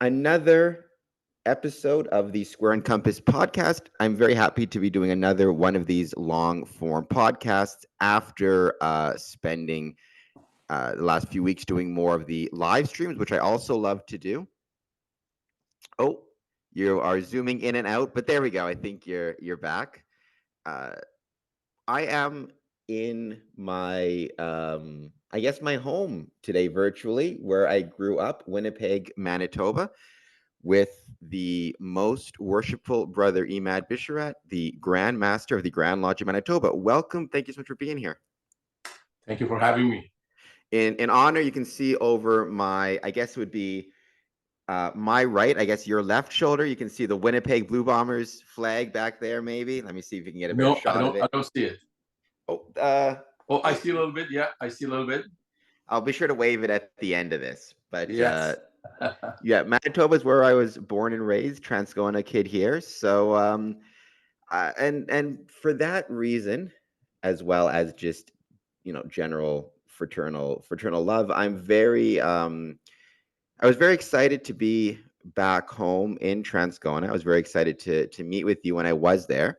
another episode of the Square and Compass podcast. I'm very happy to be doing another one of these long form podcasts after spending the last few weeks doing more of the live streams, which I also love to do. Oh, you are zooming in and out, but there we go. I think you're back. Uh, I am in my I guess my home today virtually, where I grew up, Winnipeg, Manitoba, with the most worshipful Brother Emad Bisharat, the Grand Master of the Grand Lodge of Manitoba. Welcome. Thank you so much for being here. Thank you for having me. In honor, you can see over my, I guess it would be my right, I guess your left shoulder, you can see the Winnipeg Blue Bombers flag back there, maybe. Let me see if you can get a better shot of it. I don't see it. Oh, I see a little bit. Yeah, I see a little bit. I'll be sure to wave it at the end of this. But yes. Yeah, Manitoba is where I was born and raised, Transcona kid here. So and for that reason, as well as just general fraternal love, I'm very I was very excited to be back home in Transcona. I was very excited to meet with you when I was there,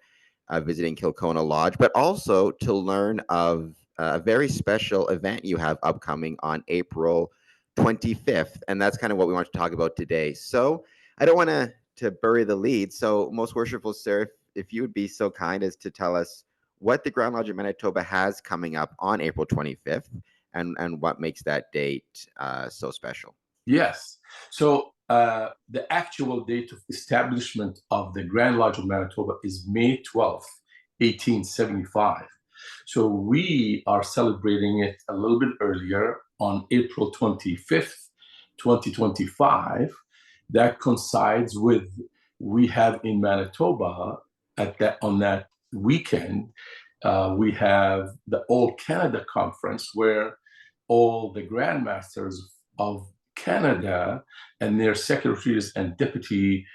visiting Kilkona Lodge, but also to learn of a very special event you have upcoming on April 25th, and that's kind of what we want to talk about today. So I don't want to bury the lead. So, most worshipful sir, if you would be so kind as to tell us what the Grand Lodge of Manitoba has coming up on April 25th, and what makes that date so special. Yes. So the actual date of establishment of the Grand Lodge of Manitoba is May 12th, 1875. So we are celebrating it a little bit earlier on April 25th, 2025. That coincides with we have in Manitoba on that weekend, we have the All Canada Conference, where all the Grand Masters of Canada and their secretaries and deputy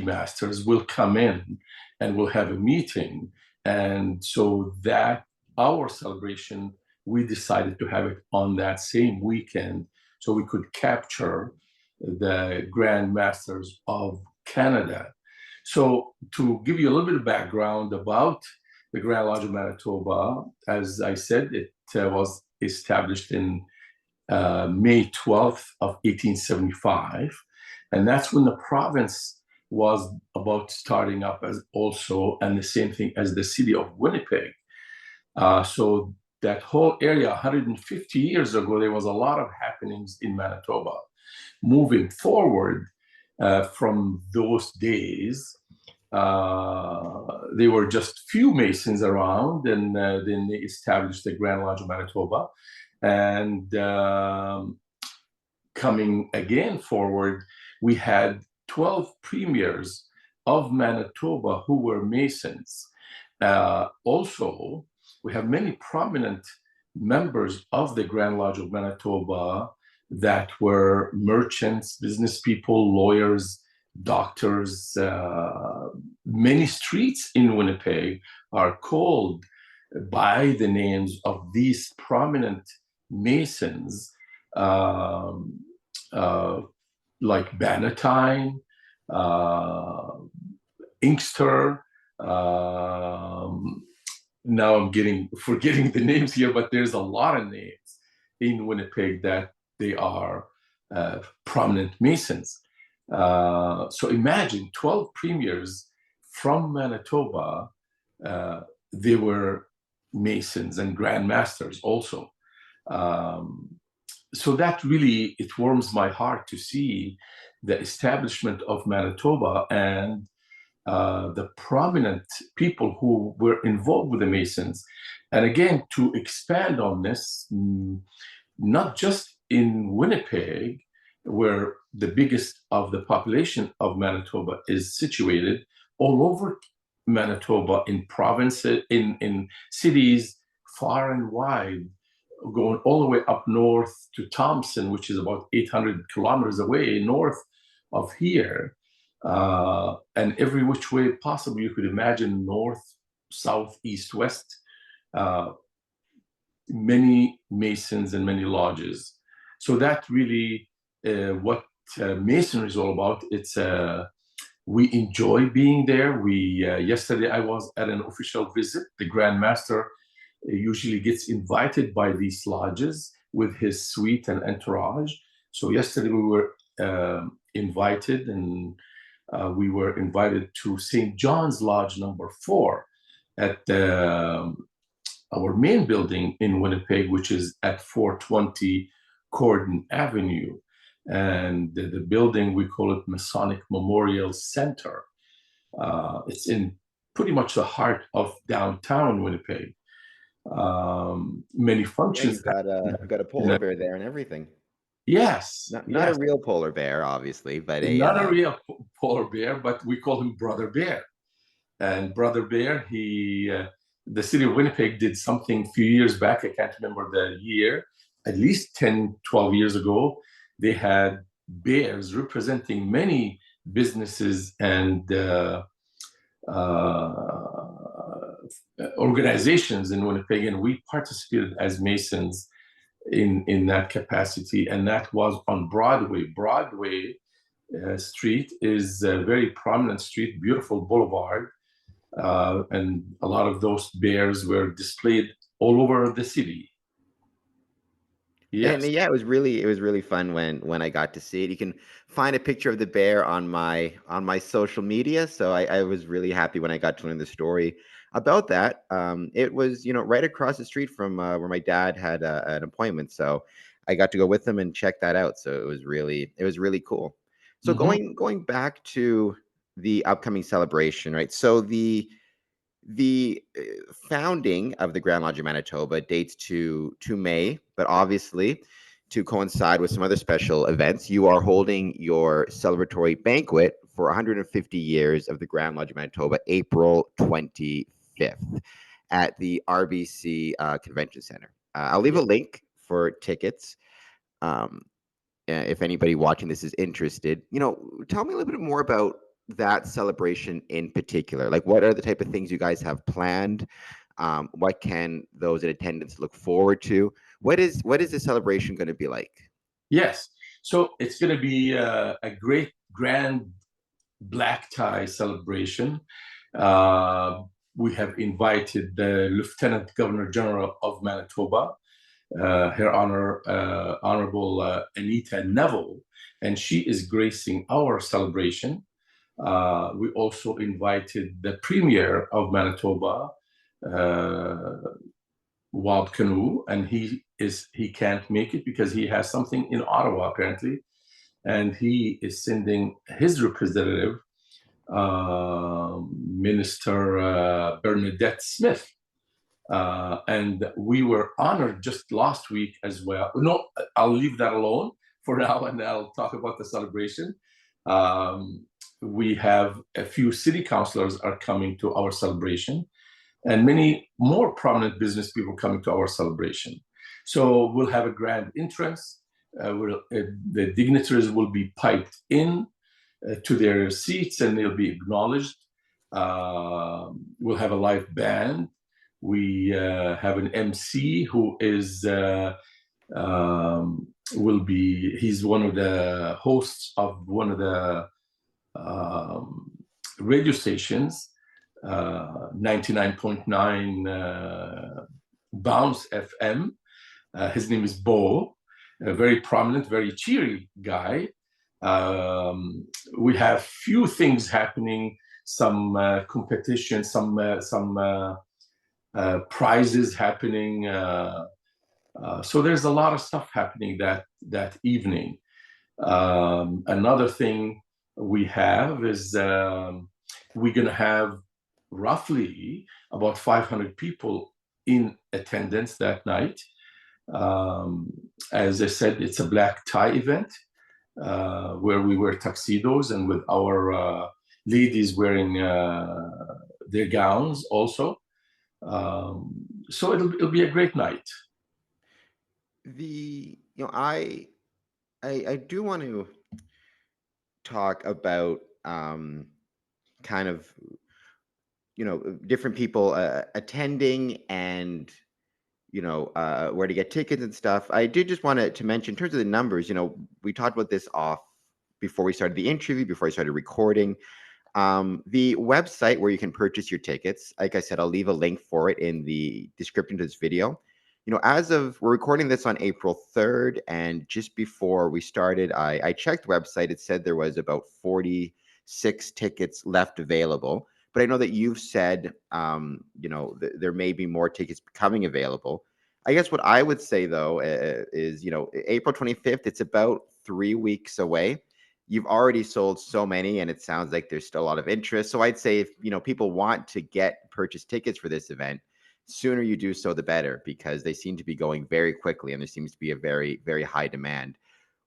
masters will come in and we'll have a meeting. And so that our celebration, we decided to have it on that same weekend so we could capture the Grand Masters of Canada. So to give you a little bit of background about the Grand Lodge of Manitoba, as I said, it was established in May 12th of 1875. And that's when the province was about starting up as also, and the same thing as the city of Winnipeg. So that whole area, 150 years ago, there was a lot of happenings in Manitoba. Moving forward from those days, there were just few Masons around, and then they established the Grand Lodge of Manitoba. And coming again forward, we had 12 premiers of Manitoba who were Masons. Also, we have many prominent members of the Grand Lodge of Manitoba that were merchants, business people, lawyers, doctors. Many streets in Winnipeg are called by the names of these prominent Masons, like Bannatyne, Inkster. Now I'm forgetting the names here, but there's a lot of names in Winnipeg that they are prominent Masons. So imagine 12 premiers from Manitoba, they were Masons and Grand Masters also. So that really, it warms my heart to see the establishment of Manitoba and the prominent people who were involved with the Masons. And again, to expand on this, not just in Winnipeg, where the biggest of the population of Manitoba is situated, all over Manitoba, in provinces, in cities far and wide, going all the way up north to Thompson, which is about 800 kilometers away north of here, and every which way possible you could imagine, north, south, east, west, many Masons and many lodges. So that really what Masonry is all about. It's we enjoy being there. We yesterday I was at an official visit. The Grand Master usually gets invited by these lodges with his suite and entourage. So yesterday we were invited, and we were invited to St. John's Lodge number 4 at our main building in Winnipeg, which is at 420 Corden Avenue. And the building, we call it Masonic Memorial Center. It's in pretty much the heart of downtown Winnipeg. Many Yeah, functions. you've got a polar bear there and everything. Yes, Not a yes. real polar bear, obviously, but Not a real polar bear, but we call him Brother Bear. And Brother Bear, the city of Winnipeg did something a few years back. I can't remember the year, at least 10, 12 years ago. They had bears representing many businesses and organizations in Winnipeg, and we participated as Masons in that capacity, and that was on Broadway. Broadway Street is a very prominent street, beautiful boulevard, and a lot of those bears were displayed all over the city. And Yes. yeah, it was really fun when I got to see it. You can find a picture of the bear on my social media. So I was really happy when I got to learn the story about that. It was, right across the street from where my dad had an appointment. So I got to go with him and check that out. So it was really cool. So going back to the upcoming celebration, right? So the founding of the Grand Lodge of Manitoba dates to May, but obviously to coincide with some other special events, you are holding your celebratory banquet for 150 years of the Grand Lodge of Manitoba, April 25th at the RBC Convention Center. I'll leave a link for tickets. If anybody watching this is interested, tell me a little bit more about that celebration in particular. Like, what are the type of things you guys have planned? What can those in attendance look forward to? What is the celebration going to be like? Yes. So it's going to be a great grand black tie celebration. We have invited the Lieutenant Governor General of Manitoba, Her Honorable Anita Neville, and she is gracing our celebration. We also invited the Premier of Manitoba, Wab Canoe, and he can't make it because he has something in Ottawa apparently, and he is sending his representative, Minister Bernadette Smith. And we were honored just last week as well. No, I'll leave that alone for now, and I'll talk about the celebration. We have a few city councilors are coming to our celebration, and many more prominent business people coming to our celebration. So we'll have a grand entrance. The dignitaries will be piped in to their seats, and they'll be acknowledged. We'll have a live band. We have an MC who is he's one of the hosts of one of the radio stations, 99.9 Bounce FM. His name is Bo, a very prominent, very cheery guy. We have few things happening, some competition, some prizes happening. So there's a lot of stuff happening that evening. Another thing we have is we're going to have roughly about 500 people in attendance that night. As I said, it's a black tie event where we wear tuxedos, and with our ladies wearing their gowns also. So it'll be a great night. I do want to talk about kind of different people attending and where to get tickets and stuff. I did just want to mention in terms of the numbers, we talked about this off before we started the interview, before I started recording. The website where you can purchase your tickets, like I said, I'll leave a link for it in the description to this video. We're recording this on April 3rd, and just before we started, I checked the website. It said there was about 46 tickets left available. But I know that you've said, there may be more tickets becoming available. I guess what I would say, though, is, April 25th, it's about 3 weeks away. You've already sold so many, and it sounds like there's still a lot of interest. So I'd say if, people want to purchase tickets for this event, sooner you do so, the better, because they seem to be going very quickly, and there seems to be a very, very high demand.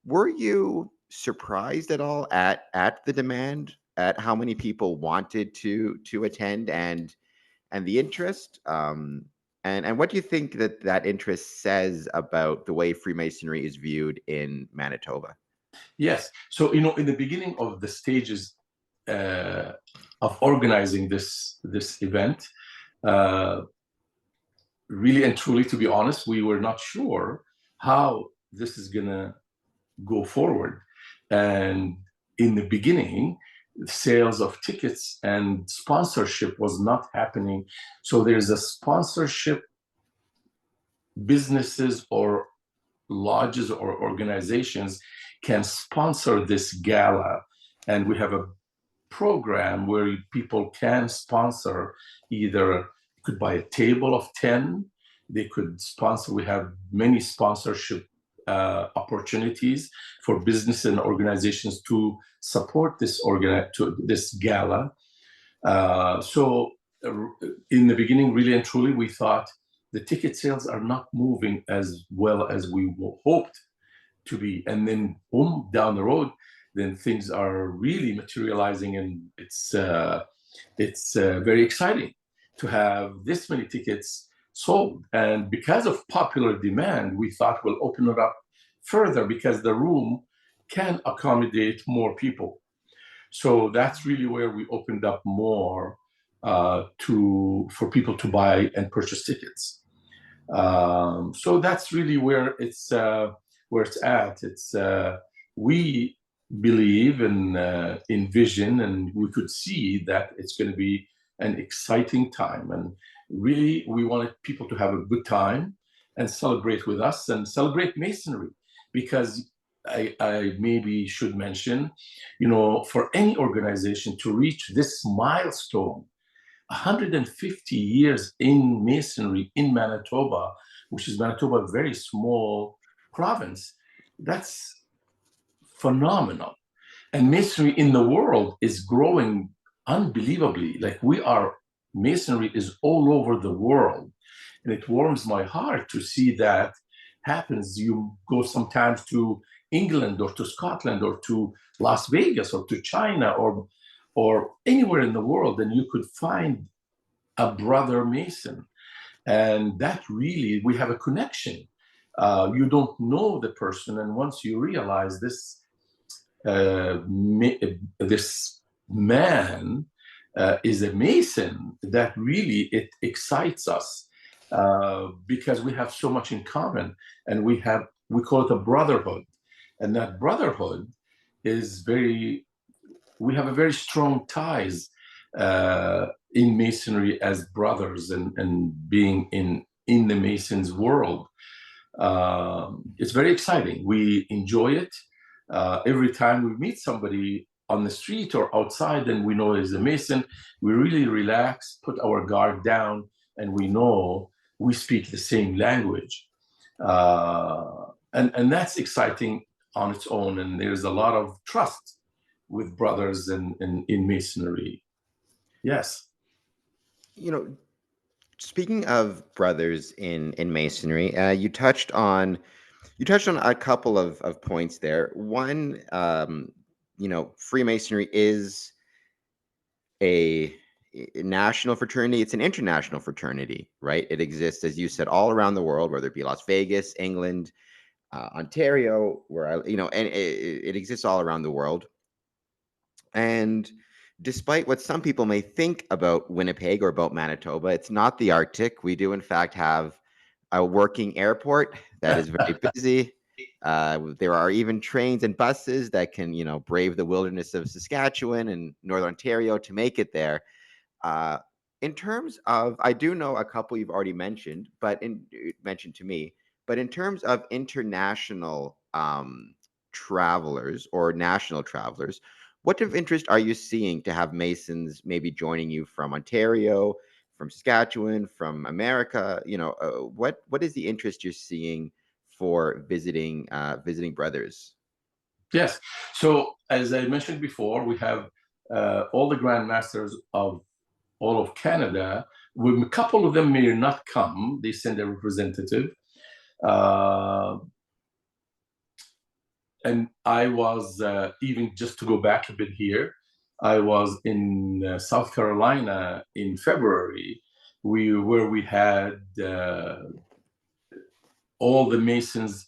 Were you surprised at all at the demand, at how many people wanted to attend, and the interest? And what do you think that interest says about the way Freemasonry is viewed in Manitoba? Yes. So, in the beginning of the stages of organizing this event, really and truly, to be honest, we were not sure how this is going to go forward. And in the beginning, sales of tickets and sponsorship was not happening. So there's a sponsorship, businesses or lodges or organizations can sponsor this gala. And we have a program where people can sponsor, either could buy a table of 10, they could sponsor. We have many sponsorship opportunities for business and organizations to support this gala. So in the beginning, really and truly, we thought the ticket sales are not moving as well as we hoped to be. And then boom, down the road, then things are really materializing, and it's very exciting to have this many tickets sold. And because of popular demand, we thought we'll open it up further because the room can accommodate more people. So that's really where we opened up more for people to buy and purchase tickets. So that's really where it's at. It's we believe in vision, and we could see that it's going to be an exciting time. And really, we wanted people to have a good time and celebrate with us and celebrate Masonry, because I maybe should mention, for any organization to reach this milestone, 150 years in Masonry in Manitoba, which is Manitoba, a very small province, that's phenomenal. And Masonry in the world is growing unbelievably. Masonry is all over the world. And it warms my heart to see that happens. You go sometimes to England or to Scotland or to Las Vegas or to China or anywhere in the world, and you could find a brother Mason. And that really, we have a connection. You don't know the person, and once you realize this man is a Mason, that really, it excites us because we have so much in common, and we call it a brotherhood. And that brotherhood is we have a very strong ties in Masonry as brothers, and being in the Masons world. It's very exciting. We enjoy it. Every time we meet somebody on the street or outside and we know he's a Mason, we really relax, put our guard down, and we know we speak the same language. And that's exciting on its own. And there's a lot of trust with brothers in Masonry. Yes. Speaking of brothers in Masonry, you touched on a couple of points there. One, Freemasonry is a national fraternity. It's an international fraternity, right? It exists, as you said, all around the world, whether it be Las Vegas, England, Ontario, and it exists all around the world. And despite what some people may think about Winnipeg or about Manitoba, it's not the Arctic. We do, in fact, have a working airport that is very busy. There are even trains and buses that can, brave the wilderness of Saskatchewan and Northern Ontario to make it there. Uh, in terms of, I do know a couple you've already mentioned, mentioned to me, but in terms of international travelers or national travelers, what type of interest are you seeing to have Masons maybe joining you from Ontario, from Saskatchewan, from America? What is the interest you're seeing for visiting brothers? Yes. So as I mentioned before, we have all the Grand Masters of all of Canada. A couple of them may not come. They send a representative. And I was, even just to go back a bit here, I was in South Carolina in February, where we had all the Masons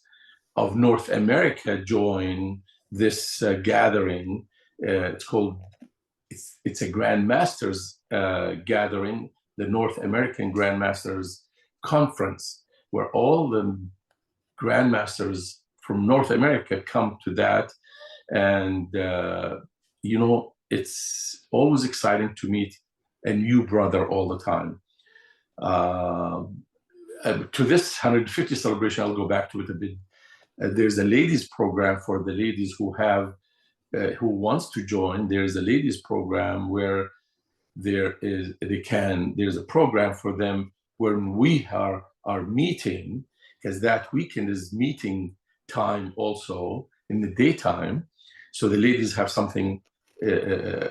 of North America join this gathering. It's a Grand Masters gathering, the North American Grand Masters Conference, where all the Grand Masters from North America come to that. And, it's always exciting to meet a new brother all the time. To this 150 celebration, I'll go back to it a bit. There's a ladies program for the ladies who wants to join. There's a ladies program where there's a program for them when we are meeting, because that weekend is meeting time also in the daytime. So the ladies have something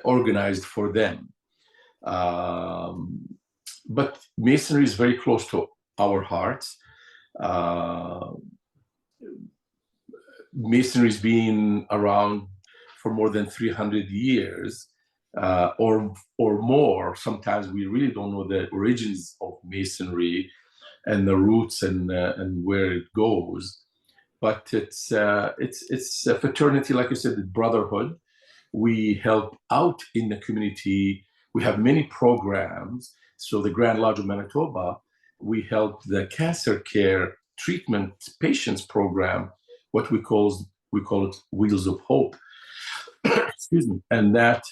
organized for them. But Masonry is very close to our hearts. Masonry's been around for more than 300 years or more. Sometimes we really don't know the origins of Masonry and the roots and where it goes. But it's a fraternity, like you said, the brotherhood. We help out in the community. We have many programs. So the Grand Lodge of Manitoba, we help the cancer care treatment patients program, what we call it Wheels of Hope. Excuse me. And that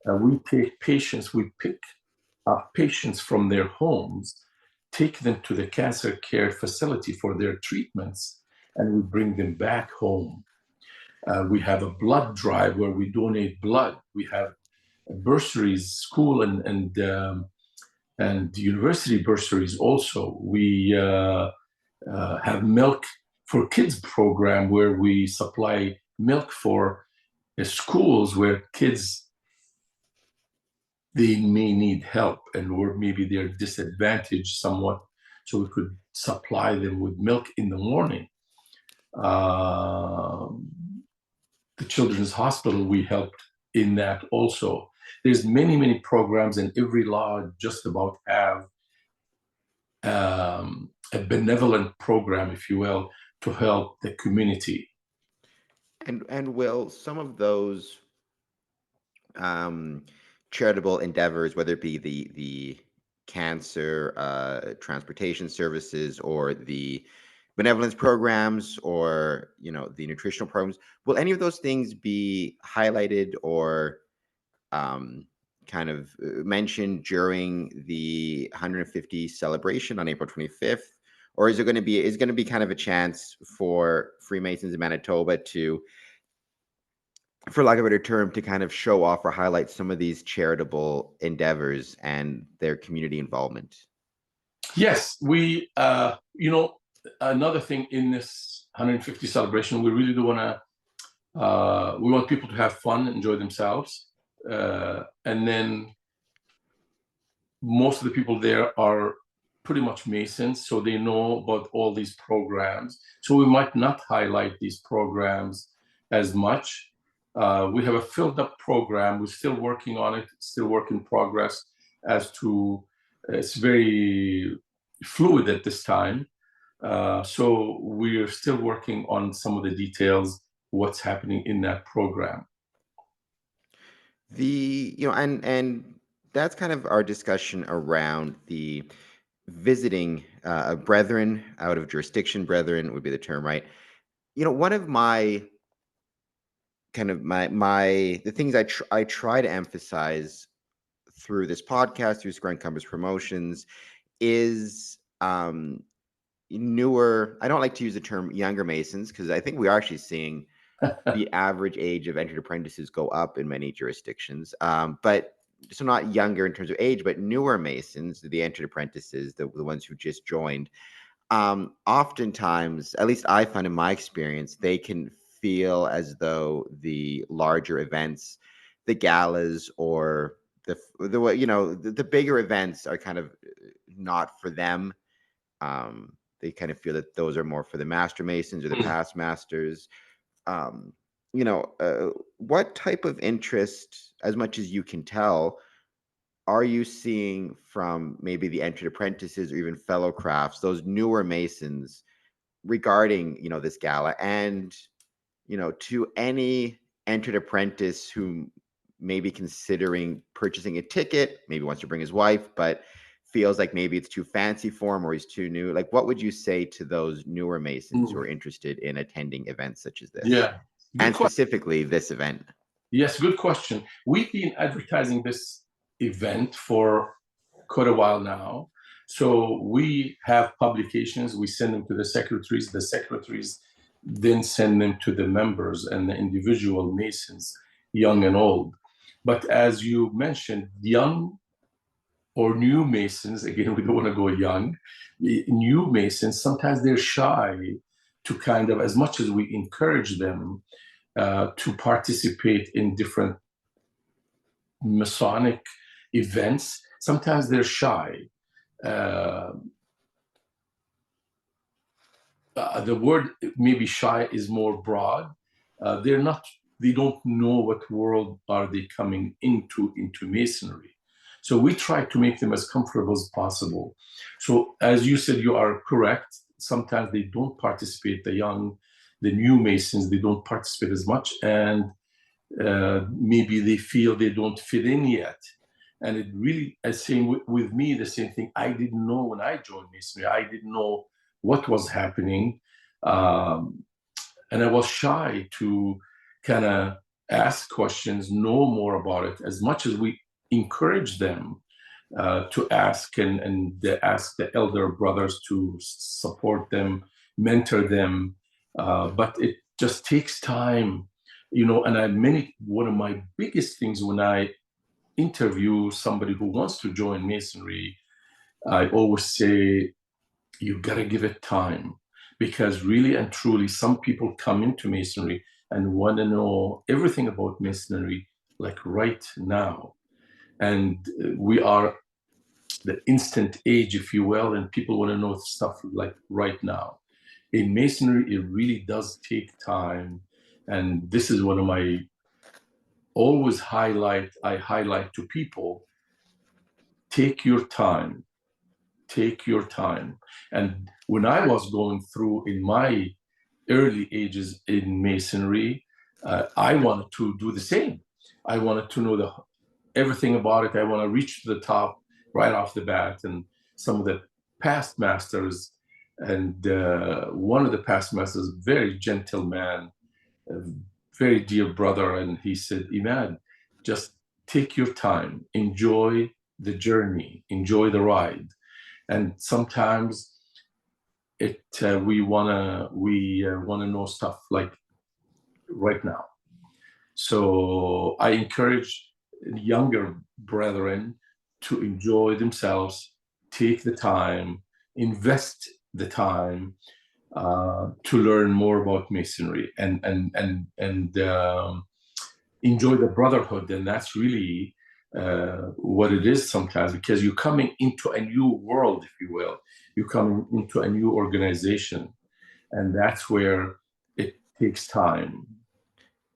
we pick up patients from their homes, take them to the cancer care facility for their treatments, and we bring them back home. We have a blood drive where we donate blood. We have bursaries, school and university bursaries also. We have milk for kids program where we supply milk for schools where kids, they may need help or maybe they're disadvantaged somewhat. So we could supply them with milk in the morning. The Children's Hospital, we helped in that also. There's many, many programs, and every lodge just about have a benevolent program, if you will, to help the community. And will some of those charitable endeavors, whether it be the cancer transportation services or the benevolence programs or the nutritional programs, will any of those things be highlighted or kind of mentioned during the 150 celebration on April 25th? Or is it going to be kind of a chance for Freemasons in Manitoba to, for lack of a better term, to kind of show off or highlight some of these charitable endeavors and their community involvement? Yes, we, another thing in this 150 celebration, we really do want to, we want people to have fun, enjoy themselves. And then most of the people there are pretty much Masons, so they know about all these programs. So we might not highlight these programs as much. We have a filled up program. We're still working on it, still work in progress as to, it's very fluid at this time. So we're still working on some of the details, what's happening in that program. And that's kind of our discussion around the visiting brethren out of jurisdiction. Brethren would be the term, right? One of my kind of the things I try to emphasize through this podcast, through Square Compass Promotions, is newer. I don't like to use the term younger Masons because I think we are actually seeing the average age of entered apprentices go up in many jurisdictions. But so not younger in terms of age, but newer Masons, the entered apprentices, the ones who just joined. Oftentimes, at least I find in my experience, they can feel as though the larger events, the galas, or the bigger events are kind of not for them. They kind of feel that those are more for the master masons or the past masters. Um, what type of interest, as much as you can tell, are you seeing from maybe the entered apprentices or even fellow crafts, those newer masons, regarding this gala, and to any entered apprentice who may be considering purchasing a ticket, maybe wants to bring his wife, but feels like maybe it's too fancy for him or he's too new? Like, what would you say to those newer masons who are interested in attending events such as this, Yeah, good and question. specifically this event? Yes, good question. We've been advertising this event for quite a while now. So we have publications, we send them to the secretaries then send them to the members and the individual Masons, young and old. But as you mentioned, young or new Masons, again, we don't want to go young, new Masons, sometimes they're shy to kind of, as much as we encourage them to participate in different Masonic events, sometimes they're shy. The word maybe shy is more broad. They don't know what world are they coming into Masonry. So we try to make them as comfortable as possible. So as you said, you are correct. Sometimes they don't participate. The new Masons, they don't participate as much, and maybe they feel they don't fit in yet. And it really, as same with me, the same thing. I didn't know when I joined Masonry. I didn't know what was happening, and I was shy to kind of ask questions, know more about it. As much as we encourage them to ask and ask the elder brothers to support them, mentor them, but it just takes time, and one of my biggest things when I interview somebody who wants to join Masonry, I always say, you gotta give it time, because really and truly, some people come into Masonry and want to know everything about Masonry, like right now. And we are the instant age, if you will, and people want to know stuff like right now. In Masonry, it really does take time. And this is one of my I highlight to people, take your time, take your time. And when I was going through in my early ages in Masonry, I wanted to do the same. I wanted to know everything about it. I want to reach to the top right off the bat. And some of the past masters, and one of the past masters, very gentle man, a very dear brother, and he said, Emad, just take your time, enjoy the journey, enjoy the ride. And sometimes we wanna know stuff like right now. So I encourage younger brethren to enjoy themselves, take the time, invest the time to learn more about Masonry, and enjoy the brotherhood. And that's really what it is sometimes, because you're coming into a new world, if you will. You're coming into a new organization, and that's where it takes time.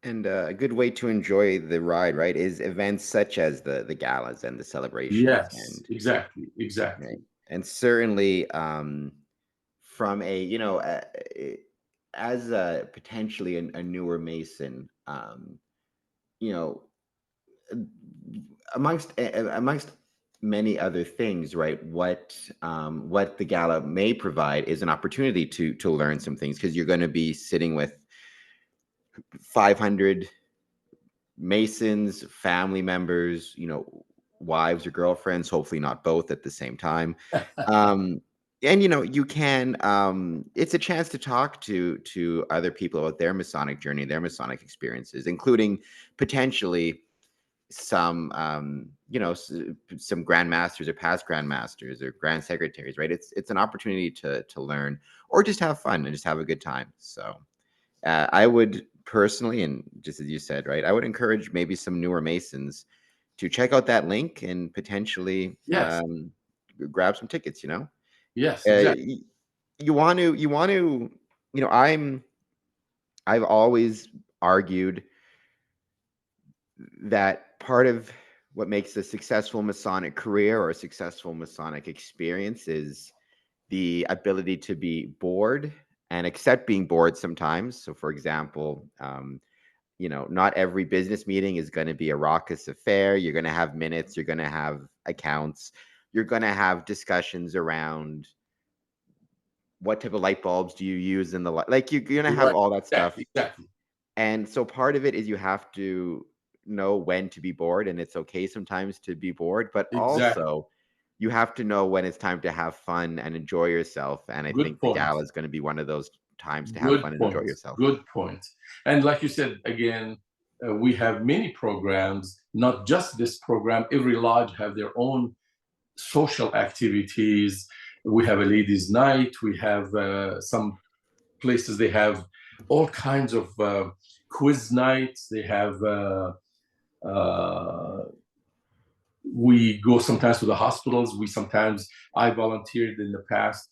And a good way to enjoy the ride, right, is events such as the galas and the celebrations, Yes, and exactly, right, exactly. and certainly from as potentially a newer Mason, you know, amongst many other things, right? What the gala may provide is an opportunity to learn some things, because you're going to be sitting with 500 Masons, family members, wives or girlfriends, hopefully not both at the same time. And you can it's a chance to talk to other people about their Masonic journey, their Masonic experiences, including potentially some some Grand Masters or past Grand Masters or Grand Secretaries, right? It's an opportunity to learn, or just have fun and just have a good time. So I would personally, and just as you said, right, I would encourage maybe some newer Masons to check out that link and potentially Yes, grab some tickets. yes, Uh, exactly. y- I've always argued that part of what makes a successful Masonic career or a successful Masonic experience is the ability to be bored and accept being bored sometimes. So, for example, not every business meeting is going to be a raucous affair. You're going to have minutes, you're going to have accounts, you're going to have discussions around what type of light bulbs do you use in the light. Like you're going to have Right. all that stuff. Exactly. Exactly. And so part of it is you have to know when to be bored, and it's okay sometimes to be bored, but Exactly. also you have to know when it's time to have fun and enjoy yourself. And I Good think the point. gala is going to be one of those times to have Good fun and enjoy point. yourself. Good point. And like you said, again, we have many programs, not just this program. Every lodge have their own social activities. We have a ladies' night. We have some places they have all kinds of quiz nights. They have uh, we go sometimes to the hospitals. I volunteered in the past.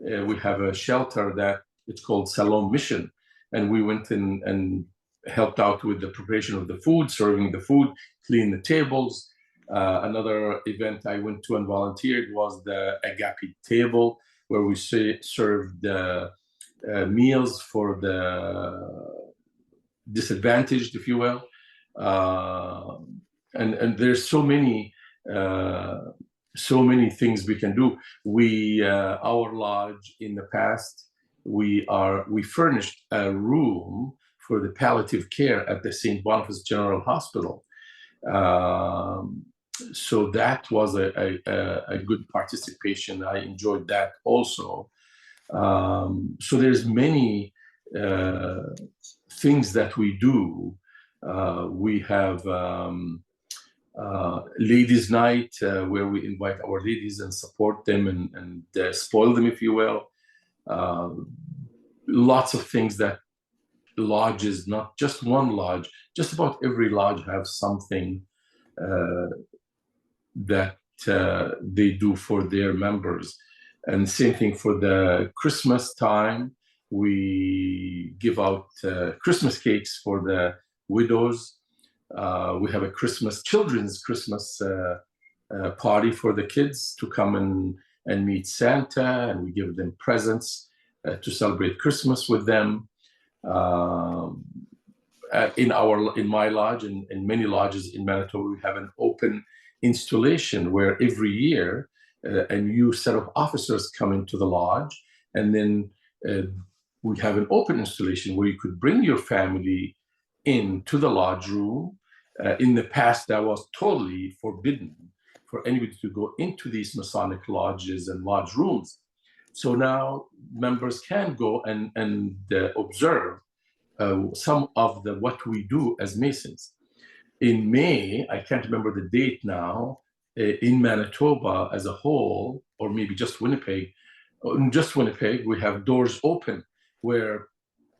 We have a shelter that it's called Salon Mission, and we went in and helped out with the preparation of the food, serving the food, clean the tables. Another event I went to and volunteered was the Agape table, where we served meals for the disadvantaged, if you will. Uh, and there's uh, so many things we can do. Our lodge in the past, we furnished a room for the palliative care at the St. Boniface General Hospital. Um, so that was a good participation. I enjoyed that also. So there's many things that we do. We have ladies' night where we invite our ladies and support them and spoil them, if you will. Uh, Lots of things that lodges, not just one lodge, just about every lodge have something uh, that they do for their members. And same thing for the Christmas time. We give out Christmas cakes for the widows. We have a children's Christmas party for the kids to come and meet Santa, and we give them presents to celebrate Christmas with them. Um, in my lodge and in many lodges in Manitoba, we have an open installation where every year a new set of officers come into the lodge, and then we have an open installation where you could bring your family into the lodge room. In the past, that was totally forbidden for anybody to go into these Masonic lodges and lodge rooms. So now members can go and observe some of what we do as Masons. In May, I can't remember the date now, in Manitoba as a whole, or maybe just Winnipeg, we have doors open where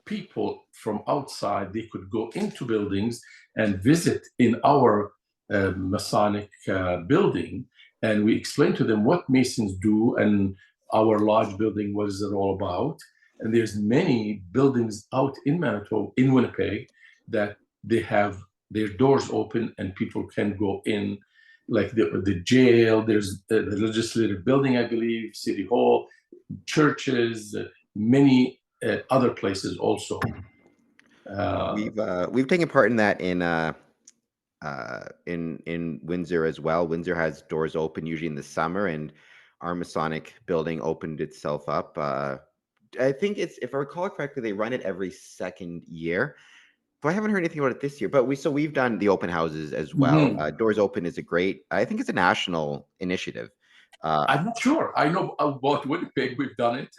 people from outside, they could go into buildings and visit in our Masonic building, and we explain to them what Masons do and our lodge building, what is it all about. And there's many buildings out in Manitoba, in Winnipeg, that they have their doors open and people can go in, like the jail, there's the legislative building, I believe, City Hall, churches, many other places also. We've taken part in that in Windsor as well. Windsor has doors open usually in the summer, and our Masonic building opened itself up. I think it's, if I recall correctly, they run it every second year. So I haven't heard anything about it this year, but we've done the open houses as well. Mhm. Doors Open is a great, I think it's a national initiative. I'm not sure. I know about Winnipeg. We've done it,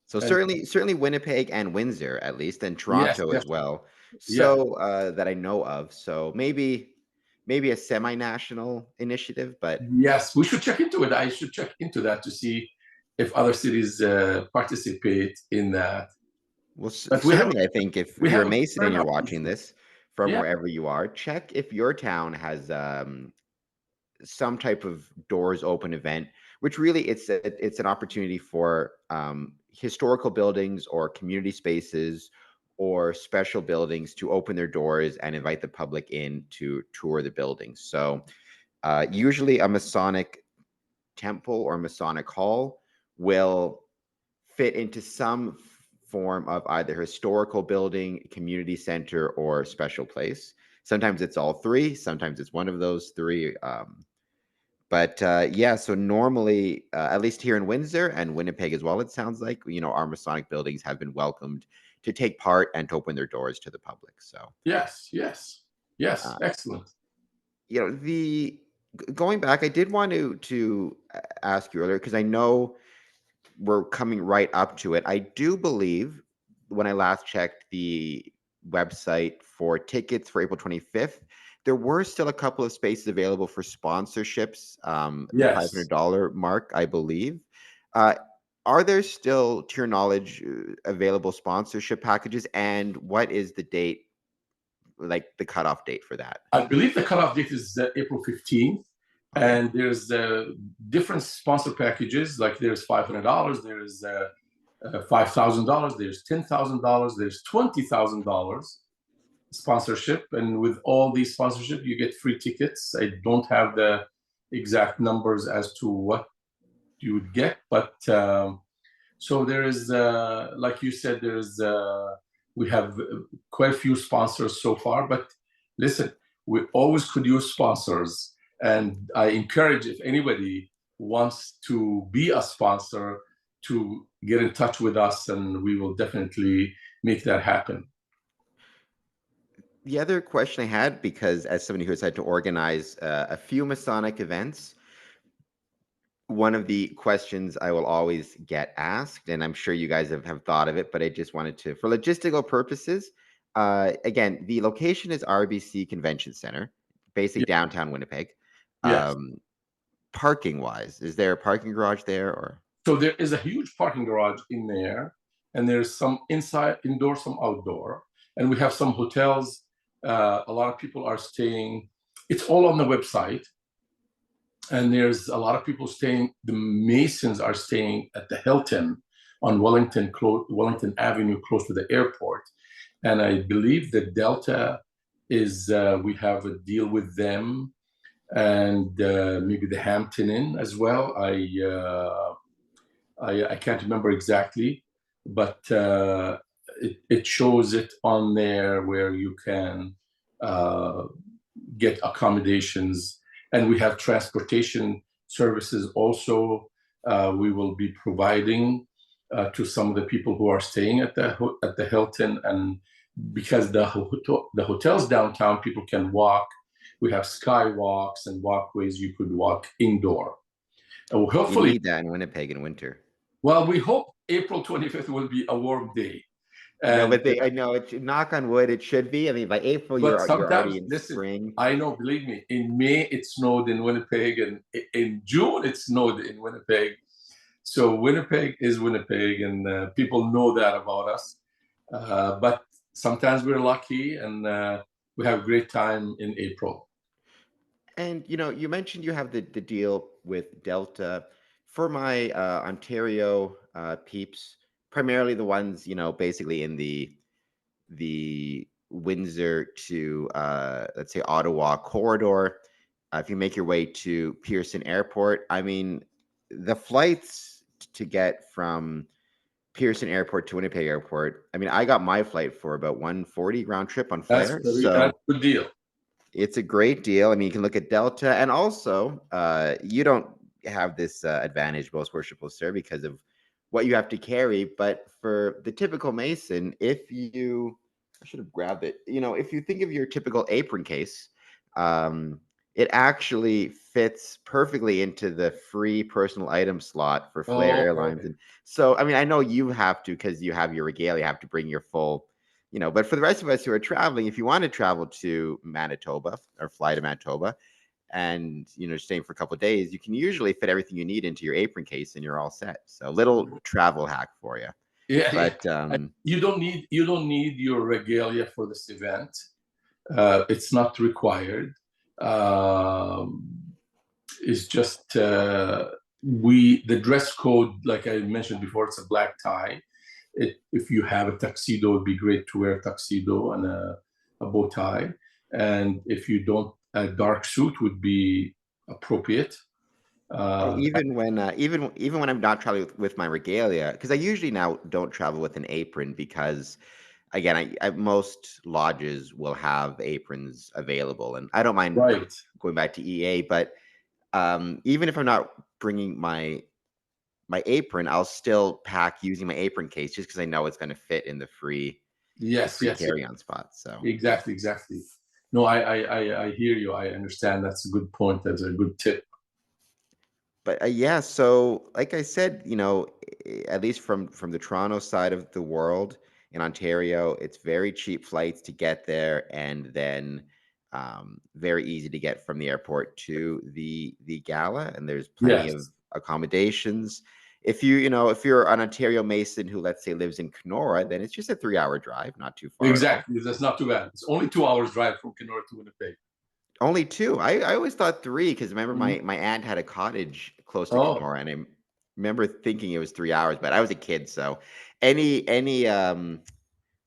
So and certainly Winnipeg and Windsor at least, and yes, Toronto as definitely, well. yeah. So that I know of. So maybe a semi-national initiative, but Yes, we should check into it. I should check into that to see if other cities participate in that. well, But certainly I think if we you're have a a Mason fair and you're amount. watching this from Yeah. wherever you are, check if your town has some type of doors open event, which really it's an opportunity for historical buildings or community spaces or special buildings to open their doors and invite the public in to tour the buildings. So usually a Masonic temple or Masonic hall will fit into some form of either historical building, community center, or special place. Sometimes it's all three. Sometimes it's one of those three. But yeah, so normally, at least here in Windsor and Winnipeg as well, it sounds like, our Masonic buildings have been welcomed to take part and to open their doors to the public. So, Yes. Yes. Yes. uh, Excellent. the going back, I did want to ask you earlier because I know we're coming right up to it. I do believe when I last checked the website for tickets for April 25th, there were still a couple of spaces available for sponsorships, the Yes. $500 mark, I believe. Uh, are there still, to your knowledge, available sponsorship packages? And what is the date, like the cutoff date for that? I believe the cutoff date is April 15th, Okay. and there's different sponsor packages. Like there's $500, there's $5,000, there's $10,000, there's $20,000 sponsorship, and with all these sponsorship, you get free tickets. I don't have the exact numbers as to what you would get, but so there is, like you said, we have quite a few sponsors so far. But listen, we always could use sponsors, and I encourage if anybody wants to be a sponsor to get in touch with us, and we will definitely make that happen. The other question I had, because as somebody who has had to organize a few Masonic events, one of the questions I will always get asked, and I'm sure you guys have thought of it, but I just wanted to, for logistical purposes, again, the location is RBC Convention Center, basically Yeah. downtown Winnipeg. Yes. Parking wise, is there a parking garage there or? So there is a huge parking garage in there, and there's some inside, indoor, some outdoor, and we have some hotels. A lot of people are staying. It's all on the website, and there's a lot of people staying. The Masons are staying at the Hilton on Wellington Avenue, close to the airport, and I believe the Delta is we have a deal with them, and maybe the Hampton Inn as well. I can't remember exactly, but it shows it on there where you can uh, get accommodations, and we have transportation services also. We will be providing to some of the people who are staying at the Hilton, and because the hotels downtown, people can walk. We have skywalks and walkways you could walk indoor. And You hopefully, need that in Winnipeg in winter. well, we hope April 25th will be a warm day. No, And but I know it knock on wood, it should be. I mean, by April, but you're already sometimes, in listen, spring. I know, believe me, in May it snowed in Winnipeg, and in June it snowed in Winnipeg. So Winnipeg is Winnipeg, and people know that about us. But sometimes we're lucky, and we have a great time in April. And you mentioned you have the deal with Delta. For my Ontario peeps, primarily the ones basically in the Windsor to let's say Ottawa corridor. If you make your way to Pearson Airport, I mean, the flights to get from Pearson Airport to Winnipeg Airport. I mean, I got my flight for about 140 round trip on That's Flair. that's So a good deal. It's a great deal. I mean, you can look at Delta, and also you don't have this advantage, most worshipful sir, because of what you have to carry. But for the typical Mason, if you, I should have grabbed it. You know, if you think of your typical apron case, um, it actually fits perfectly into the free personal item slot for Flair Oh, Airlines. And so, I mean, I know you have to, because you have your regalia, you have to bring your full, you know, but for the rest of us who are traveling, if you want to travel to Manitoba or fly to Manitoba and, you know, staying for a couple of days, you can usually fit everything you need into your apron case and you're all set. So, little travel hack for you. yeah, yeah. But You don't need your regalia for this event. It's not required. It's just the dress code, like I mentioned before, it's a black tie. If you have a tuxedo, it'd be great to wear a tuxedo and a bow tie. And if you don't, a dark suit would be appropriate. even when I'm not traveling with my regalia, because I usually now don't travel with an apron because, again, most lodges will have aprons available, and I don't mind Right. going back to EA. But even if I'm not bringing my apron, I'll still pack using my apron case just because I know it's going to fit in the free Yes, yes, carry-on spot. So exactly, exactly. No, I hear you. I understand. That's a good point. That's a good tip. but yeah, so like I said, you know, at least from the Toronto side of the world in Ontario, it's very cheap flights to get there, and then very easy to get from the airport to the gala, and there's plenty of Yes, accommodations. If if you're an Ontario Mason who, let's say, lives in Kenora, then it's just a 3-hour drive, not too far at all. exactly. That's not too bad. It's only 2 hours drive from Kenora to Winnipeg. Only two. I always thought three because remember Mhm. my aunt had a cottage close to Oh, Kenora, and I remember thinking it was 3 hours, but I was a kid, so any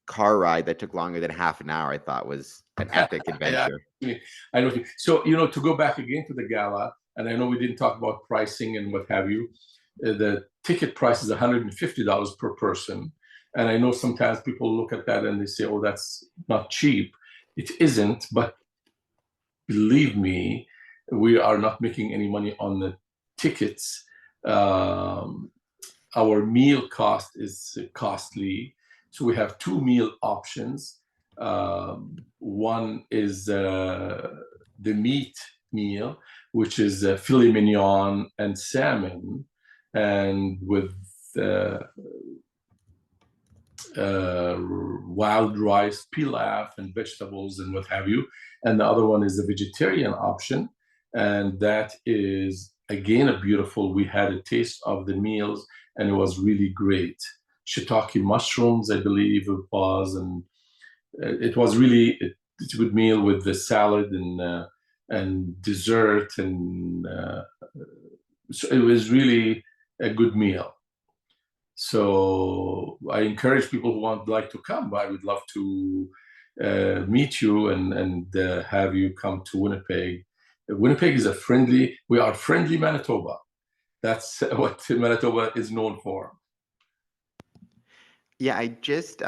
car ride that took longer than half an hour, I thought was an epic yeah, adventure. I know. So, to go back again to the gala, and I know we didn't talk about pricing and what have you. The ticket price is $150 per person. And I know sometimes people look at that and they say, oh, that's not cheap. It isn't, but believe me, we are not making any money on the tickets. Um, our meal cost is costly. So we have two meal options. One is the meat meal, which is filet mignon and salmon, and with uh, wild rice, pilaf, and vegetables, and what have you. And the other one is the vegetarian option, and that is again a beautiful. We had a taste of the meals, and it was really great. Shiitake mushrooms, I believe it was, and it was really it's a good meal with the salad and dessert, and so it was really a good meal. So I encourage people who like to come. I would love to meet you and have you come to Winnipeg. Winnipeg is we are friendly Manitoba. That's what Manitoba is known for. Yeah, I just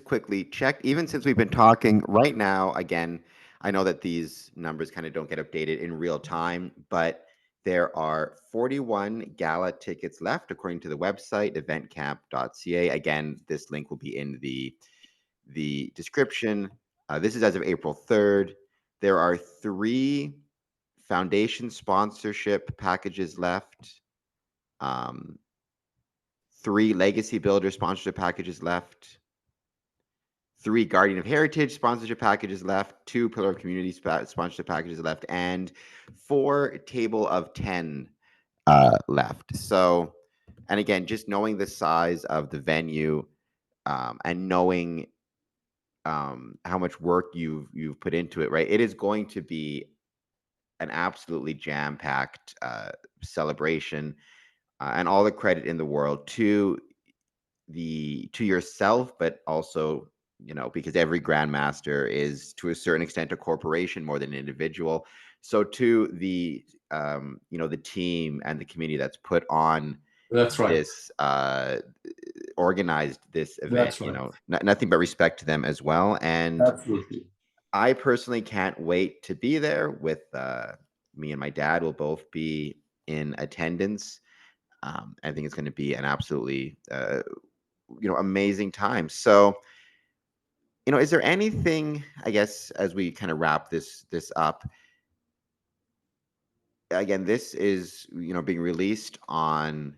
quickly checked. Even since we've been talking right now, again, I know that these numbers kind of don't get updated in real time, but there are 41 gala tickets left according to the website eventcamp.ca. Again, this link will be in the description. This is as of April 3rd. There are 3 foundation sponsorship packages left. 3 legacy builder sponsorship packages left. 3 Guardian of Heritage sponsorship packages left, 2 Pillar of Community sponsorship packages left, and 4 Table of 10 left. So, and again, just knowing the size of the venue and knowing how much work you've put into it, right? It is going to be an absolutely jam-packed celebration, and all the credit in the world to yourself, but also, because every grandmaster is to a certain extent a corporation more than an individual. So to the team and the community that's put on That's right. this organized this event, That's right. nothing but respect to them as well. And Absolutely. I personally can't wait to be there with me and my dad will both be in attendance. I think it's going to be an absolutely, amazing time. So, is there anything, I guess, as we kind of wrap this up, again, this is, being released on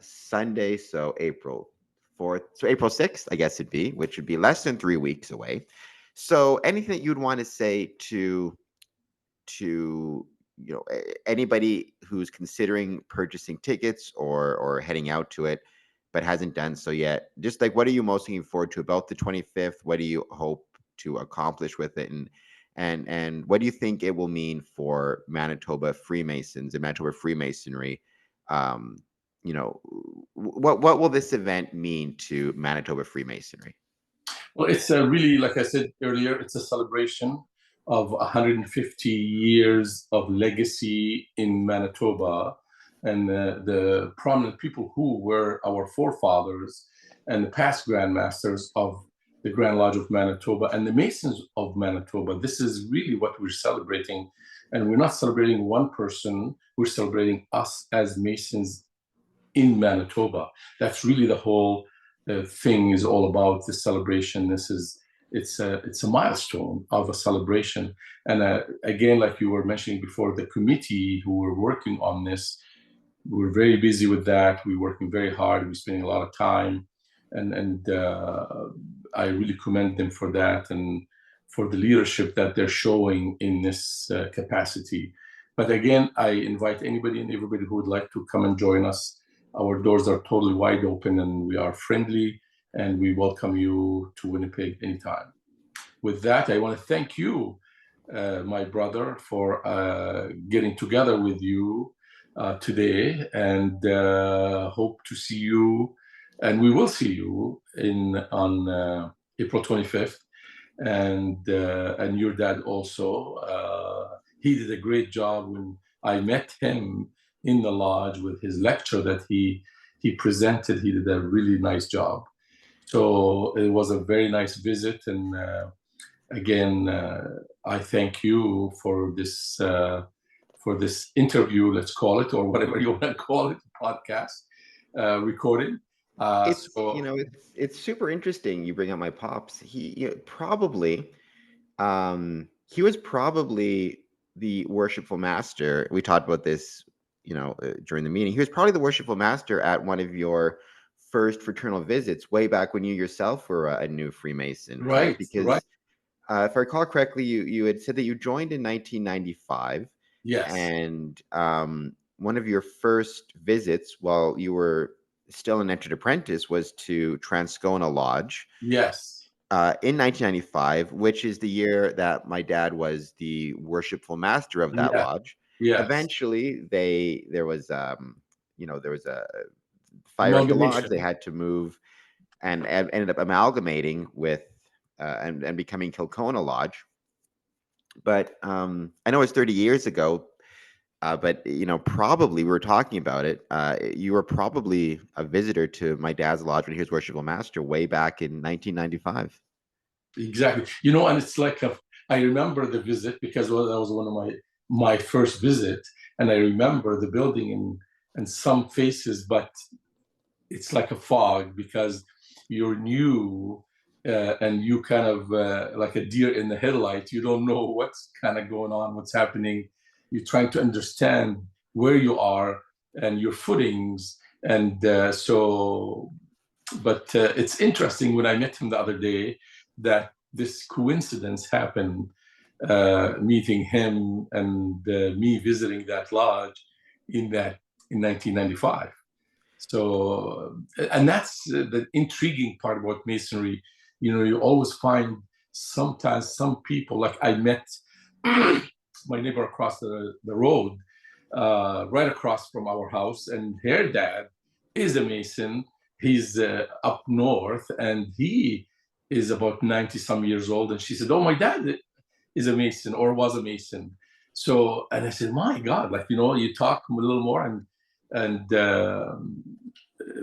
Sunday, so April 4th, so April 6th, I guess it'd be, which would be less than 3 weeks away. So anything that you'd want to say to anybody who's considering purchasing tickets or heading out to it but hasn't done so yet, just like, what are you most looking forward to about the 25th? What do you hope to accomplish with it, and what do you think it will mean for Manitoba Freemasons and Manitoba Freemasonry? um what will this event mean to Manitoba Freemasonry? Well, it's a really, like I said earlier, it's a celebration of 150 years of legacy in Manitoba, and the prominent people who were our forefathers and the past Grand Masters of the Grand Lodge of Manitoba and the Masons of Manitoba. This is really what we're celebrating. And we're not celebrating one person, we're celebrating us as Masons in Manitoba. That's really the whole thing is all about, this celebration. It's a milestone of a celebration. And again, like you were mentioning before, the committee who were working on this, we're very busy with that. We're working very hard. We're spending a lot of time, and I really commend them for that and for the leadership that they're showing in this capacity. But again, I invite anybody and everybody who would like to come and join us. Our doors are totally wide open, and we are friendly, and we welcome you to Winnipeg anytime. With that, I want to thank you, my brother, for getting together with you today, and hope to see you, and we will see you on April 25th, and your dad also. He did a great job when I met him in the lodge with his lecture that he presented. He did a really nice job. So it was a very nice visit, and again, I thank you for this interview, let's call it, or whatever you want to call it, podcast recording. It's it's super interesting you bring up my pops. He was probably the Worshipful Master. We talked about this, during the meeting. He was probably the Worshipful Master at one of your first fraternal visits way back when you yourself were a new Freemason, right? Because right. If I recall correctly, you had said that you joined in 1995. Yes. And one of your first visits while you were still an entered apprentice was to Transcona Lodge. Yes. In 1995, which is the year that my dad was the Worshipful Master of that lodge. Yes. Eventually, there was a fire at the lodge. They had to move and ended up amalgamating with and becoming Kilcona Lodge. But I know it's 30 years ago. But probably we were talking about it. You were probably a visitor to my dad's lodge when he was Worshipful Master way back in 1995. Exactly. And it's like I remember the visit because that was one of my first visit, and I remember the building and some faces, but it's like a fog because you're new and you kind of like a deer in the headlight. You don't know what's kind of going on, what's happening. You're trying to understand where you are and your footings. And but it's interesting when I met him the other day that this coincidence happened, meeting him and me visiting that lodge in 1995. So, and that's the intriguing part about Masonry. You always find sometimes some people, like I met my neighbor across the road, right across from our house, and her dad is a Mason. He's up north, and he is about 90 some years old. And she said, "Oh, my dad is a Mason or was a Mason." So, and I said, "My God, you talk a little more, and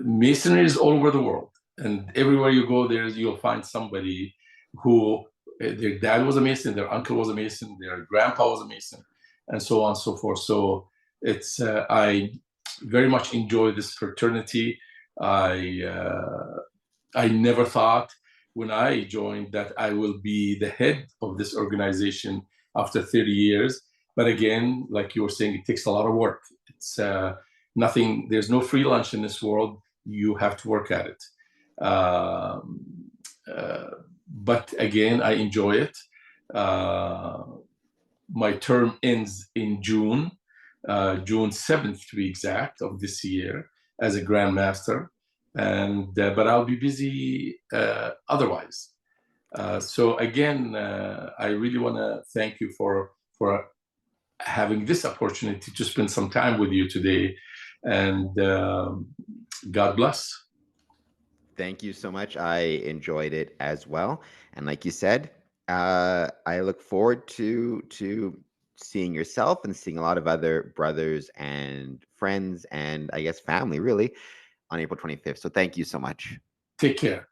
Masonry is all over the world, and everywhere you go, you'll find somebody who their dad was a Mason, their uncle was a Mason, their grandpa was a Mason, and so on and so forth. So it's I very much enjoy this fraternity. I never thought when I joined that I will be the head of this organization after 30 years. But again, like you were saying, it takes a lot of work. It's nothing, there's no free lunch in this world. You have to work at it. But again, I enjoy it. My term ends in June, June 7th to be exact, of this year as a Grand Master. And but I'll be busy otherwise. So again, I really want to thank you for having this opportunity to spend some time with you today, and God bless. Thank you so much. I enjoyed it as well. And like you said, I look forward to seeing yourself and seeing a lot of other brothers and friends and I guess family really on April 25th. So thank you so much. Take care.